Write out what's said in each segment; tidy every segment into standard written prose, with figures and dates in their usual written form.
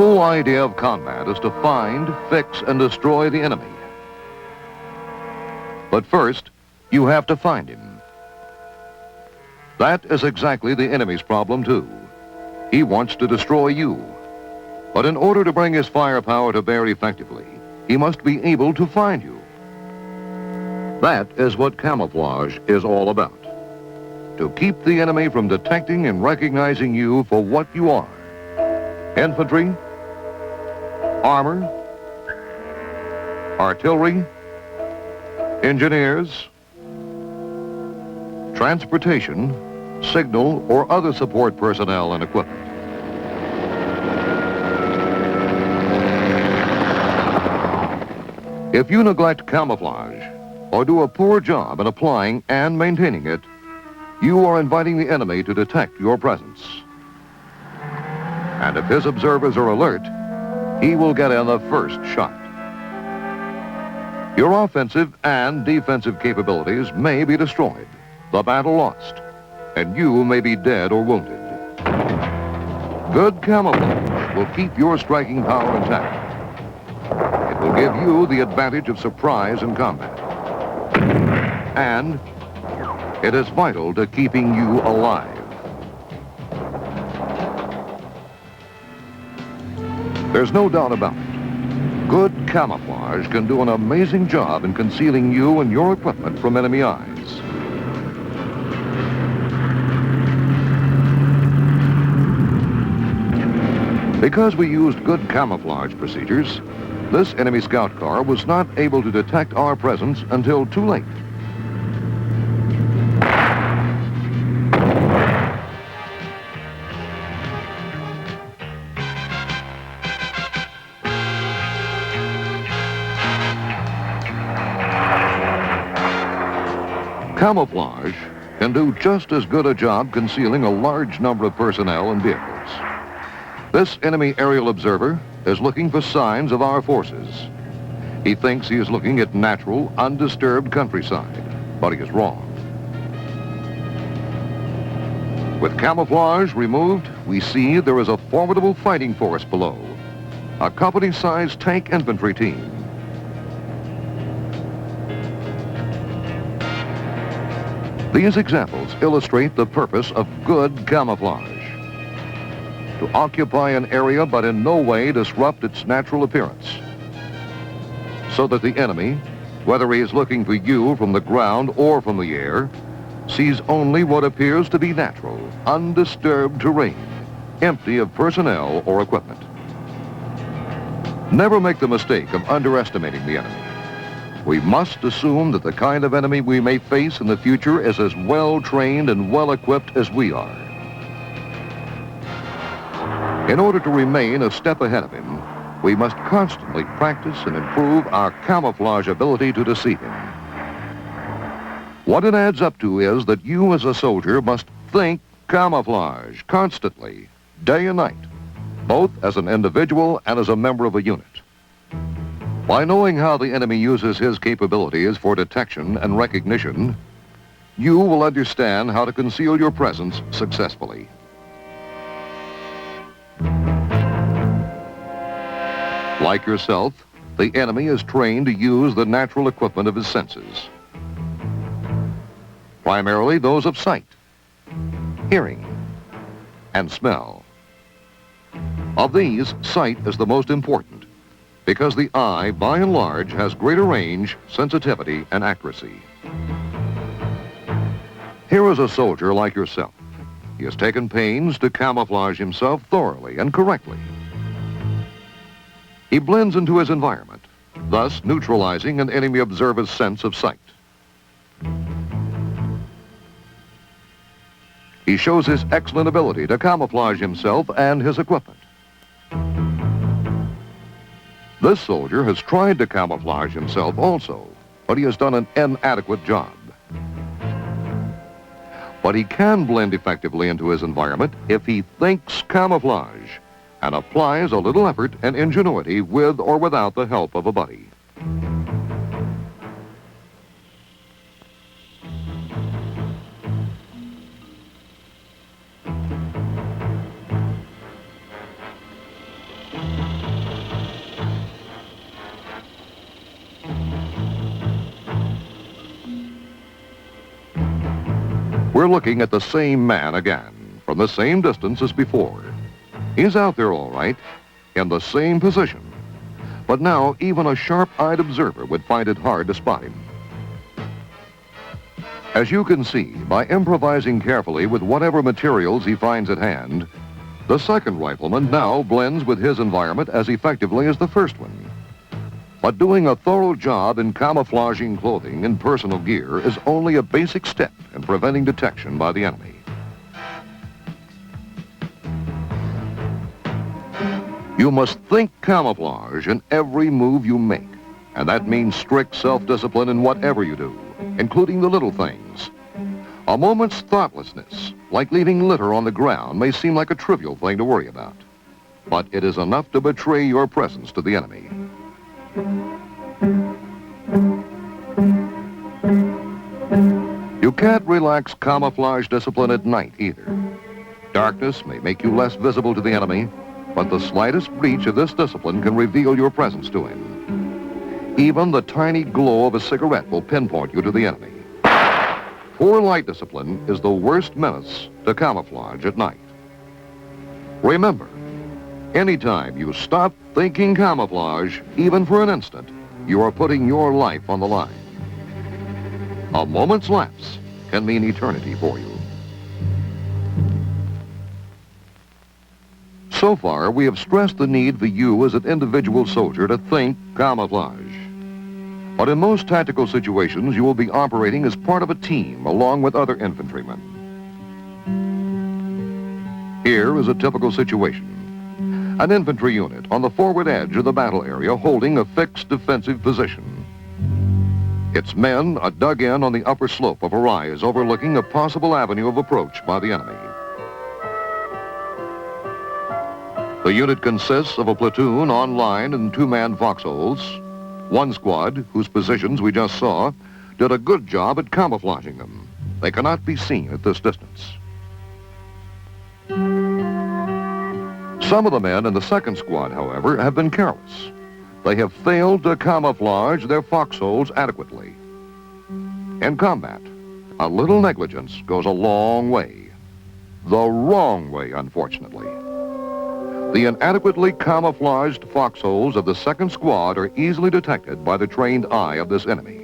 whole idea of combat is to find, fix, and destroy the enemy. But first, you have to find him. That is exactly the enemy's problem, too. He wants to destroy you. But in order to bring his firepower to bear effectively, he must be able to find you. That is what camouflage is all about. To keep the enemy from detecting and recognizing you for what you are. Infantry, armor, artillery, engineers, transportation, signal, or other support personnel and equipment. If you neglect camouflage or do a poor job in applying and maintaining it, you are inviting the enemy to detect your presence. And if his observers are alert, he will get in the first shot. Your offensive and defensive capabilities may be destroyed, the battle lost, and you may be dead or wounded. Good camouflage will keep your striking power intact. It will give you the advantage of surprise in combat. And it is vital to keeping you alive. There's no doubt about it. Good camouflage can do an amazing job in concealing you and your equipment from enemy eyes. Because we used good camouflage procedures, this enemy scout car was not able to detect our presence until too late. Camouflage can do just as good a job concealing a large number of personnel and vehicles. This enemy aerial observer is looking for signs of our forces. He thinks he is looking at natural, undisturbed countryside, but he is wrong. With camouflage removed, we see there is a formidable fighting force below, a company-sized tank infantry team. These examples illustrate the purpose of good camouflage. To occupy an area but in no way disrupt its natural appearance. So that the enemy, whether he is looking for you from the ground or from the air, sees only what appears to be natural, undisturbed terrain, empty of personnel or equipment. Never make the mistake of underestimating the enemy. We must assume that the kind of enemy we may face in the future is as well trained and well equipped as we are. In order to remain a step ahead of him, we must constantly practice and improve our camouflage ability to deceive him. What it adds up to is that you as a soldier must think camouflage constantly, day and night, both as an individual and as a member of a unit. By knowing how the enemy uses his capabilities for detection and recognition, you will understand how to conceal your presence successfully. Like yourself, the enemy is trained to use the natural equipment of his senses. Primarily those of sight, hearing, and smell. Of these, sight is the most important because the eye, by and large, has greater range, sensitivity, and accuracy. Here is a soldier like yourself. He has taken pains to camouflage himself thoroughly and correctly. He blends into his environment, thus neutralizing an enemy observer's sense of sight. He shows his excellent ability to camouflage himself and his equipment. This soldier has tried to camouflage himself also, but he has done an inadequate job. But he can blend effectively into his environment if he thinks camouflage and applies a little effort and ingenuity with or without the help of a buddy. We're looking at the same man again, from the same distance as before. He's out there all right, in the same position. But now, even a sharp-eyed observer would find it hard to spot him. As you can see, by improvising carefully with whatever materials he finds at hand, the second rifleman now blends with his environment as effectively as the first one. But doing a thorough job in camouflaging clothing and personal gear is only a basic step in preventing detection by the enemy. You must think camouflage in every move you make, and that means strict self-discipline in whatever you do, including the little things. A moment's thoughtlessness, like leaving litter on the ground, may seem like a trivial thing to worry about, but it is enough to betray your presence to the enemy. You can't relax camouflage discipline at night either. Darkness may make you less visible to the enemy, but the slightest breach of this discipline can reveal your presence to him. Even the tiny glow of a cigarette will pinpoint you to the enemy. Poor light discipline is the worst menace to camouflage at night. Remember, anytime you stop thinking camouflage, even for an instant, you are putting your life on the line. A moment's lapse can mean eternity for you. So far, we have stressed the need for you as an individual soldier to think camouflage. But in most tactical situations, you will be operating as part of a team along with other infantrymen. Here is a typical situation. An infantry unit on the forward edge of the battle area holding a fixed defensive position. Its men are dug in on the upper slope of a rise overlooking a possible avenue of approach by the enemy. The unit consists of a platoon on line and two-man foxholes. One squad, whose positions we just saw, did a good job at camouflaging them. They cannot be seen at this distance. Some of the men in the second squad, however, have been careless. They have failed to camouflage their foxholes adequately. In combat, a little negligence goes a long way. The wrong way, unfortunately. The inadequately camouflaged foxholes of the second squad are easily detected by the trained eye of this enemy.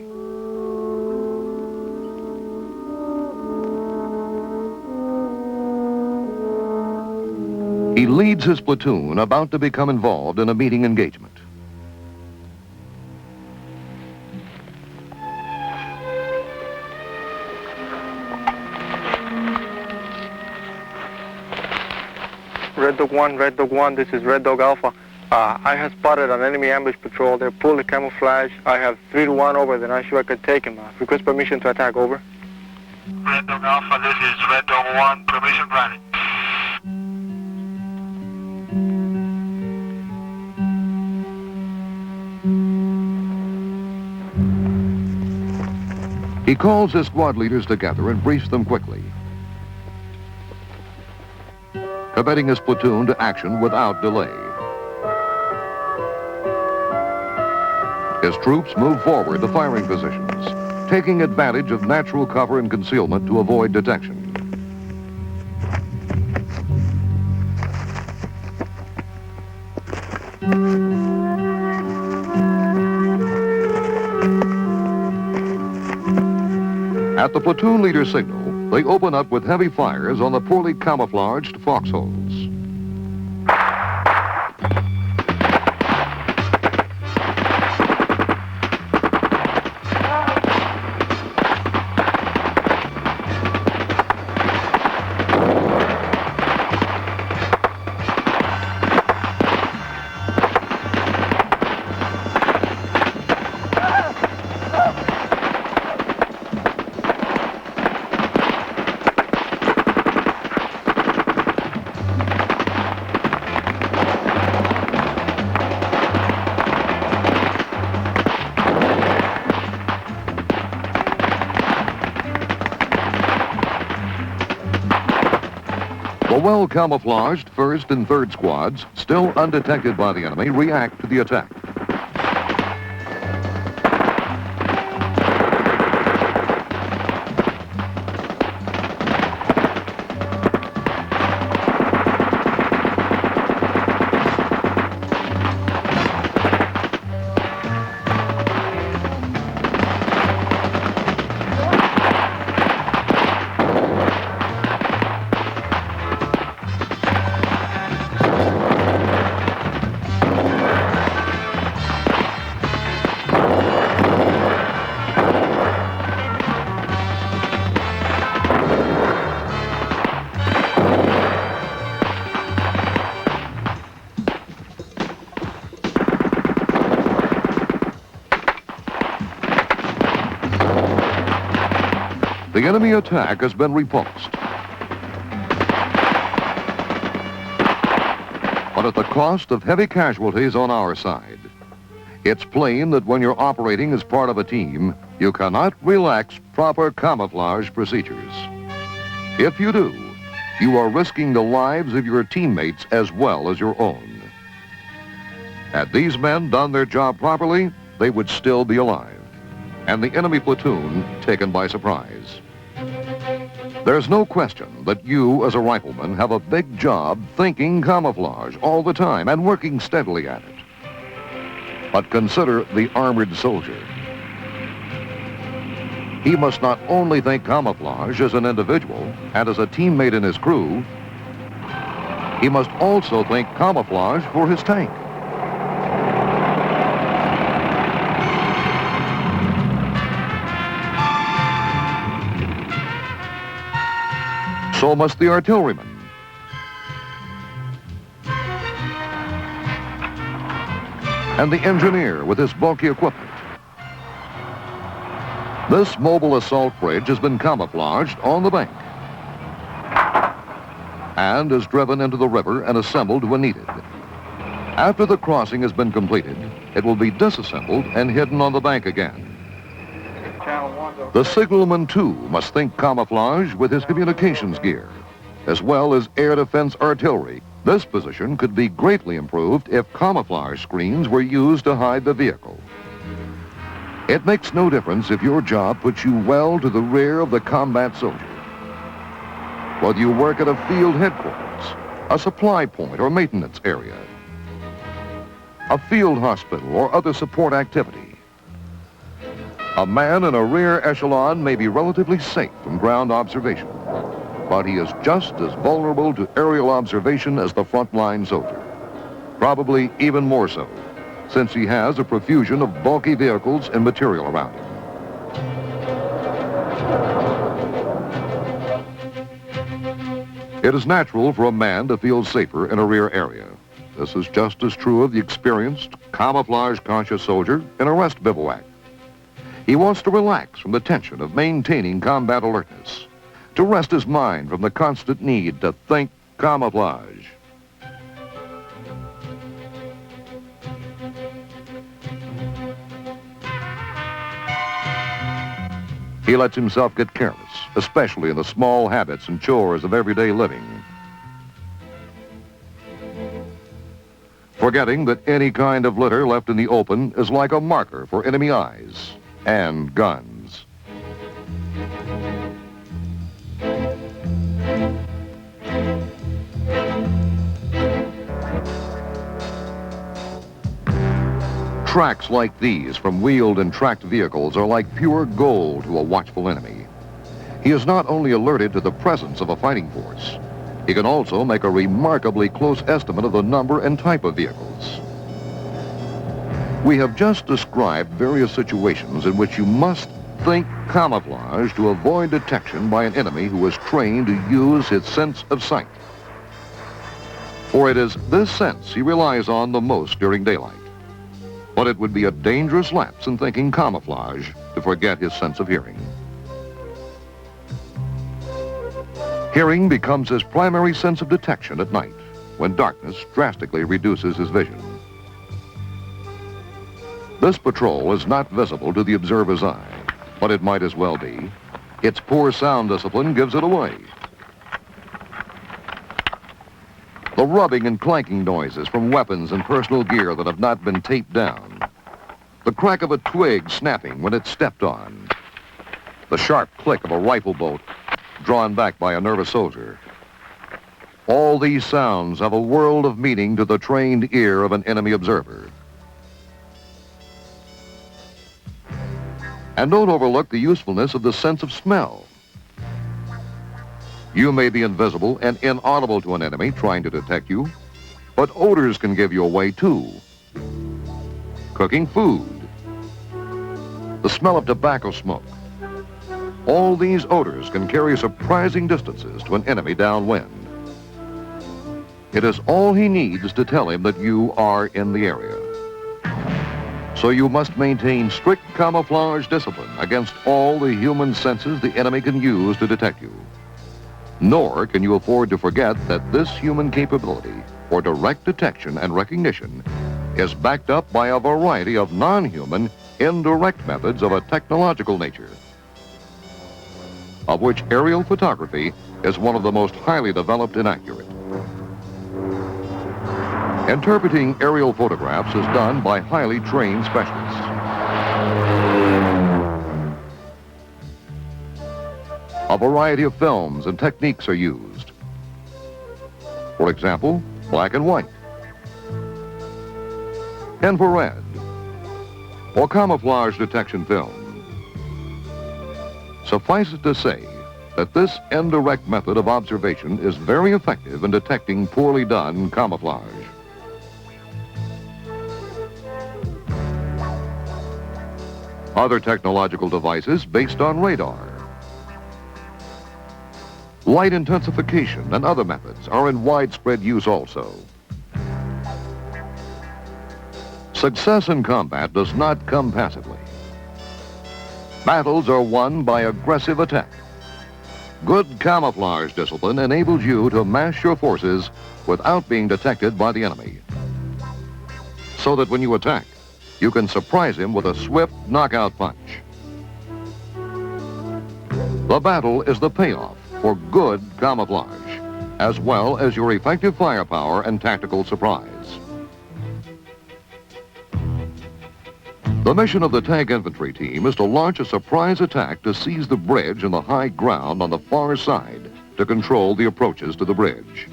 He leads his platoon about to become involved in a meeting engagement. Red Dog 1, this is Red Dog Alpha. I have spotted an enemy ambush patrol. They're fully camouflaged. I have 3 to 1 over. They're not sure I could take him. Request permission to attack, over. Red Dog Alpha, this is Red Dog 1, permission granted. He calls his squad leaders together and briefs them quickly, committing his platoon to action without delay. His troops move forward to firing positions, taking advantage of natural cover and concealment to avoid detection. At the platoon leader's signal, they open up with heavy fires on the poorly camouflaged foxholes. The well-camouflaged 1st and 3rd squads, still undetected by the enemy, react to the attack. enemy attack has been repulsed. But at the cost of heavy casualties on our side. It's plain that when you're operating as part of a team, you cannot relax proper camouflage procedures. If you do, you are risking the lives of your teammates as well as your own. Had these men done their job properly, they would still be alive, and the enemy platoon taken by surprise. There's no question that you, as a rifleman, have a big job thinking camouflage all the time and working steadily at it. But consider the armored soldier. He must not only think camouflage as an individual and as a teammate in his crew, he must also think camouflage for his tank. So must the artilleryman. And the engineer with his bulky equipment. This mobile assault bridge has been camouflaged on the bank and is driven into the river and assembled when needed. After the crossing has been completed, it will be disassembled and hidden on the bank again. The signalman, too, must think camouflage with his communications gear, as well as air defense artillery. This position could be greatly improved if camouflage screens were used to hide the vehicle. It makes no difference if your job puts you well to the rear of the combat soldier. Whether you work at a field headquarters, a supply point or maintenance area, a field hospital or other support activity, a man in a rear echelon may be relatively safe from ground observation, but he is just as vulnerable to aerial observation as the frontline soldier. Probably even more so, since he has a profusion of bulky vehicles and material around him. It is natural for a man to feel safer in a rear area. This is just as true of the experienced, camouflage-conscious soldier in a rest bivouac. He wants to relax from the tension of maintaining combat alertness, to rest his mind from the constant need to think camouflage. He lets himself get careless, especially in the small habits and chores of everyday living, forgetting that any kind of litter left in the open is like a marker for enemy eyes and guns. Tracks like these from wheeled and tracked vehicles are like pure gold to a watchful enemy. He is not only alerted to the presence of a fighting force, he can also make a remarkably close estimate of the number and type of vehicles. We have just described various situations in which you must think camouflage to avoid detection by an enemy who is trained to use his sense of sight. For it is this sense he relies on the most during daylight. But it would be a dangerous lapse in thinking camouflage to forget his sense of hearing. Hearing becomes his primary sense of detection at night, when darkness drastically reduces his vision. This patrol is not visible to the observer's eye, but it might as well be. Its poor sound discipline gives it away. The rubbing and clanking noises from weapons and personal gear that have not been taped down. The crack of a twig snapping when it's stepped on. The sharp click of a rifle bolt drawn back by a nervous soldier. All these sounds have a world of meaning to the trained ear of an enemy observer. And don't overlook the usefulness of the sense of smell. You may be invisible and inaudible to an enemy trying to detect you, but odors can give you away too. Cooking food, the smell of tobacco smoke. All these odors can carry surprising distances to an enemy downwind. It is all he needs to tell him that you are in the area. So you must maintain strict camouflage discipline against all the human senses the enemy can use to detect you. Nor can you afford to forget that this human capability for direct detection and recognition is backed up by a variety of non-human, indirect methods of a technological nature, of which aerial photography is one of the most highly developed and accurate. Interpreting aerial photographs is done by highly trained specialists. A variety of films and techniques are used. For example, black and white, infrared, or camouflage detection film. Suffice it to say that this indirect method of observation is very effective in detecting poorly done camouflage. Other technological devices based on radar, light intensification, and other methods are in widespread use also. Success in combat does not come passively. Battles are won by aggressive attack. Good camouflage discipline enables you to mass your forces without being detected by the enemy, so that when you attack, you can surprise him with a swift knockout punch. The battle is the payoff for good camouflage, as well as your effective firepower and tactical surprise. The mission of the tank infantry team is to launch a surprise attack to seize the bridge and the high ground on the far side to control the approaches to the bridge.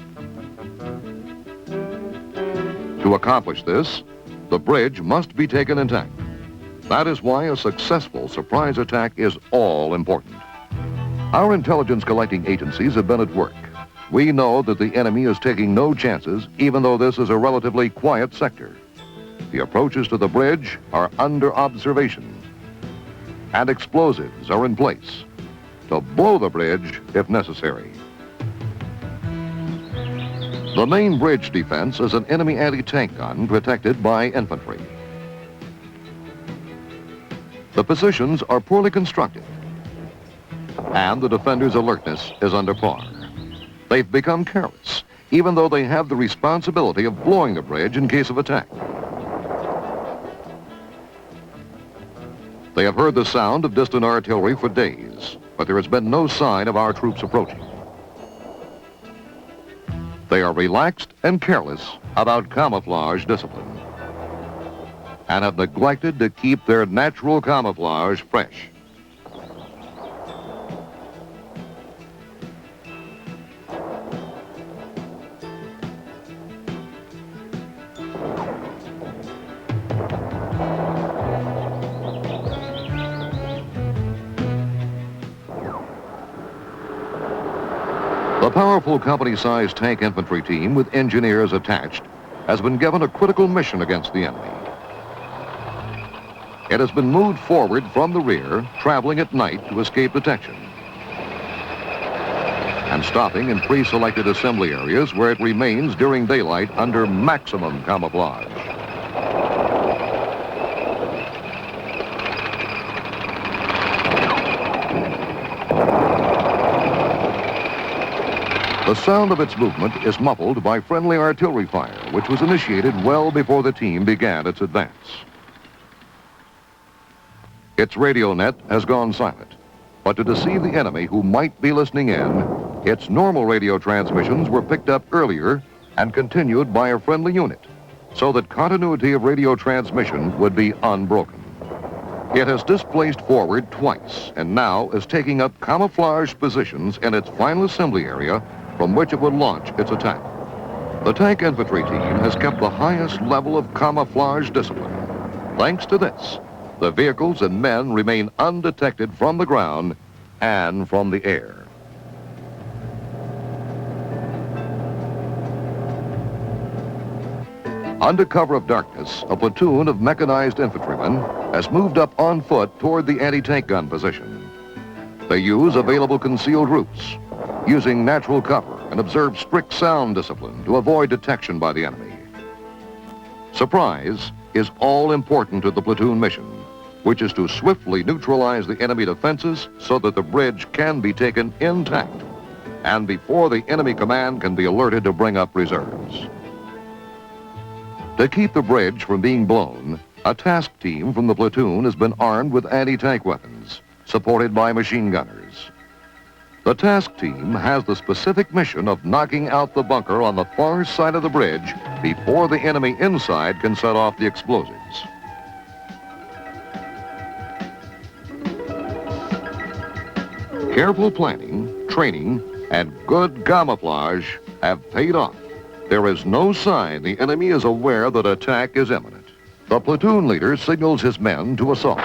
To accomplish this, the bridge must be taken intact. That is why a successful surprise attack is all important. Our intelligence collecting agencies have been at work. We know that the enemy is taking no chances, even though this is a relatively quiet sector. The approaches to the bridge are under observation, and explosives are in place to blow the bridge if necessary. The main bridge defense is an enemy anti-tank gun protected by infantry. The positions are poorly constructed, and the defenders' alertness is under par. They've become careless, even though they have the responsibility of blowing the bridge in case of attack. They have heard the sound of distant artillery for days, but there has been no sign of our troops approaching. They are relaxed and careless about camouflage discipline, and have neglected to keep their natural camouflage fresh. The powerful company-sized tank infantry team with engineers attached has been given a critical mission against the enemy. It has been moved forward from the rear, traveling at night to escape detection, and stopping in pre-selected assembly areas where it remains during daylight under maximum camouflage. The sound of its movement is muffled by friendly artillery fire, which was initiated well before the team began its advance. Its radio net has gone silent, but to deceive the enemy who might be listening in, its normal radio transmissions were picked up earlier and continued by a friendly unit, so that continuity of radio transmission would be unbroken. It has displaced forward twice and now is taking up camouflage positions in its final assembly area from which it would launch its attack. The tank infantry team has kept the highest level of camouflage discipline. Thanks to this, the vehicles and men remain undetected from the ground and from the air. Under cover of darkness, a platoon of mechanized infantrymen has moved up on foot toward the anti-tank gun position. They use available concealed routes, using natural cover, and observe strict sound discipline to avoid detection by the enemy. Surprise is all important to the platoon mission, which is to swiftly neutralize the enemy defenses so that the bridge can be taken intact and before the enemy command can be alerted to bring up reserves. To keep the bridge from being blown, a task team from the platoon has been armed with anti-tank weapons, supported by machine gunners. The task team has the specific mission of knocking out the bunker on the far side of the bridge before the enemy inside can set off the explosives. Careful planning, training, and good camouflage have paid off. There is no sign the enemy is aware that attack is imminent. The platoon leader signals his men to assault.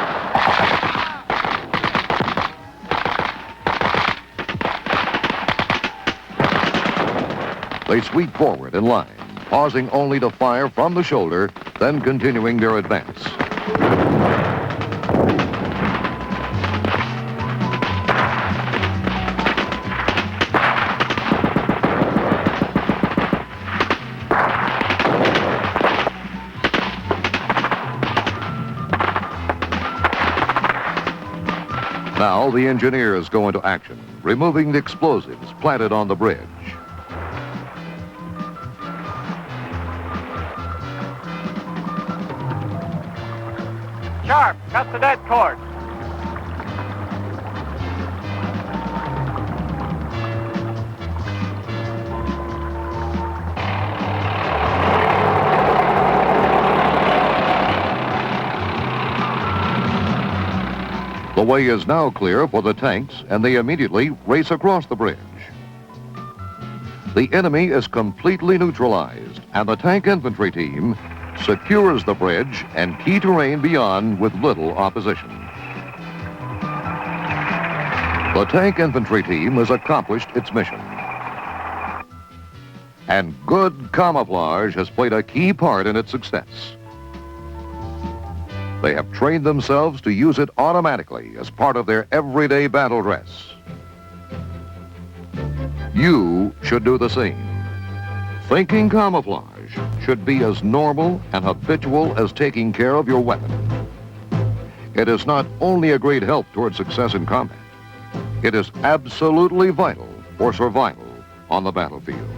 They sweep forward in line, pausing only to fire from the shoulder, then continuing their advance. Now the engineers go into action, removing the explosives planted on the bridge. Sharp, cut the dead cord. The way is now clear for the tanks, and they immediately race across the bridge. The enemy is completely neutralized, and the tank infantry team secures the bridge and key terrain beyond with little opposition. The tank infantry team has accomplished its mission. And good camouflage has played a key part in its success. They have trained themselves to use it automatically as part of their everyday battle dress. You should do the same. Thinking camouflage should be as normal and habitual as taking care of your weapon. It is not only a great help toward success in combat, it is absolutely vital for survival on the battlefield.